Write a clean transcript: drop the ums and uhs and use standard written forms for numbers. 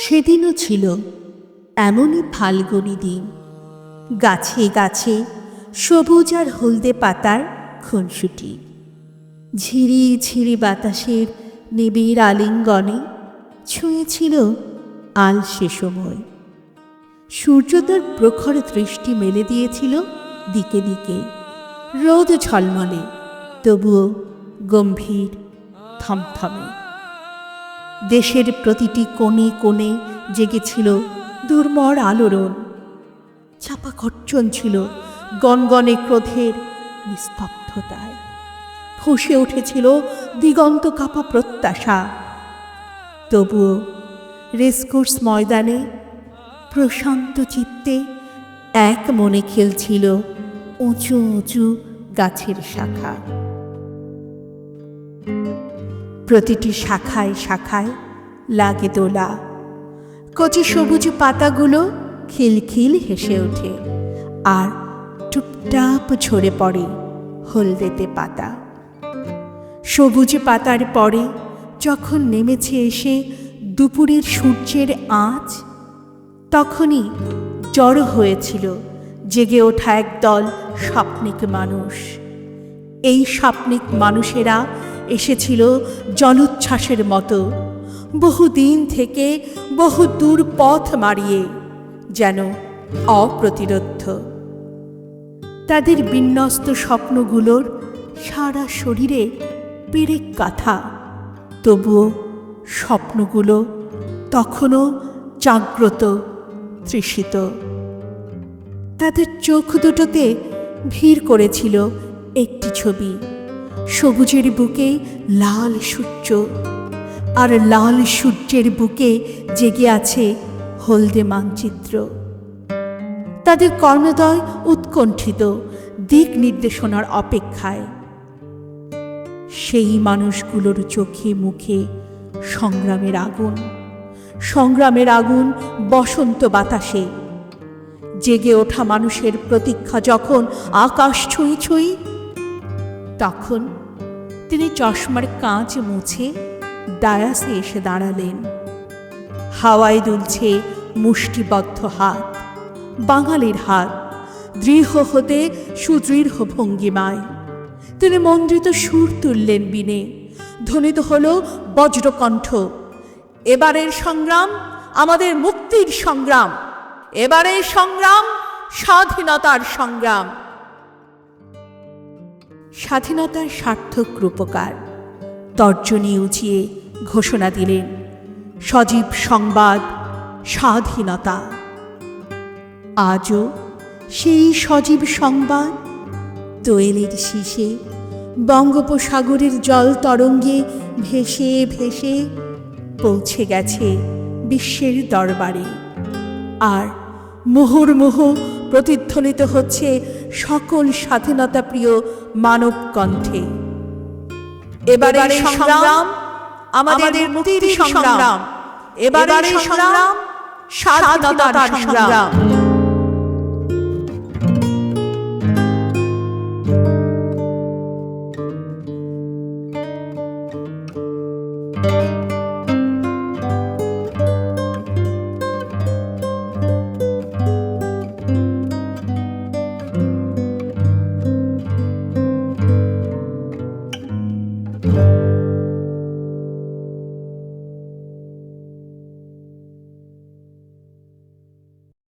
সেদিনও ছিল এমনই ফাল্গুনী দিন। গাছে গাছে সবুজ আর হলদে পাতার খুনসুটি, ঝিরি ঝিরি বাতাসের নিবিড় আলিঙ্গনে ছুঁয়েছিল আলসে সময়। সূর্যোদয়ের প্রখর দৃষ্টি মেলে দিয়েছিল দিকে দিকে, রোদ ঝলমলে, তবুও গম্ভীর থমথমে। দেশের প্রতিটি কোণে কোণে জেগেছিল দুর্মর আলোড়ন, চাপা গর্জন ছিল গনগনে ক্রোধের নিস্তব্ধতায়, ফুঁসে উঠেছিল দিগন্ত কাঁপা প্রত্যাশা। তবুও রেসকোর্স ময়দানে প্রশান্ত চিত্তে এক মনে খেলছিল উঁচু উঁচু গাছের শাখা। প্রতিটি শাখায় শাখায় লাগে দোলা, কচি সবুজ পাতাগুলো খিলখিল হেসে ওঠে, আর টুপটাপ ঝরে পড়ে হলদেতে পাতা। সবুজ পাতার পরে যখন নেমেছে এসে দুপুরের সূর্যের আঁচ, তখনই জড়ো হয়েছিল জেগে ওঠা একদল স্বপ্নিক মানুষ। এই স্বপ্নিক মানুষেরা এসেছিল জলোচ্ছ্বাসের মতো, বহুদিন থেকে বহু দূর পথ মারিয়ে, যেন অপ্রতিরোধ্য। তাদের বিন্যস্ত স্বপ্নগুলোর সারা শরীরে পেরেক কাঁথা, তবুও স্বপ্নগুলো তখনও জাগ্রত, তৃষিত। তাদের চোখ দুটোতে ভিড় করেছিল একটি ছবি, সবুজের বুকে লাল সূর্য, আর লাল সূর্যের বুকে জেগে আছে হলদে মানচিত্র। তাদের কর্ণদ্বয় উৎকণ্ঠিত, দিক নির্দেশনার অপেক্ষায়। সেই মানুষগুলোর চোখে মুখে সংগ্রামের আগুন, সংগ্রামের আগুন বসন্ত বাতাসে। জেগে ওঠা মানুষের প্রতীক্ষা যখন আকাশ ছুঁই ছুঁই, তখন তিনি চশমার কাঁচ মুছে ডায়াসে এসে দাঁড়ালেন। হাওয়ায় দুলছে মুষ্টিবদ্ধ হাত, বাঙালির হাত, দৃঢ় হতে সুদৃঢ় ভঙ্গিমায়। তিনি মন্দ্রিত সুর তুললেন বিনে, ধ্বনিত হল বজ্রকণ্ঠ, এবারের সংগ্রাম আমাদের মুক্তির সংগ্রাম, এবারের সংগ্রাম স্বাধীনতার সংগ্রাম। স্বাধীনতার সার্থক রূপকার তর্জনী উঁচিয়ে ঘোষণা দিলেন, সজীব সংবাদ স্বাধীনতা। আজও সেই সজীব সংবাদ দোয়েলের শীষে বঙ্গোপসাগরের জল তরঙ্গে ভেসে ভেসে পৌঁছে গেছে বিশ্বের দরবারে, আর মুহুর্মুহু প্রতিধ্বনিত হচ্ছে সকল স্বাধীনতা প্রিয় মানব কণ্ঠে। এবারের সংগ্রাম আমাদের মুক্তির সংগ্রাম, এবারের সংগ্রাম স্বাধীনতার সংগ্রাম।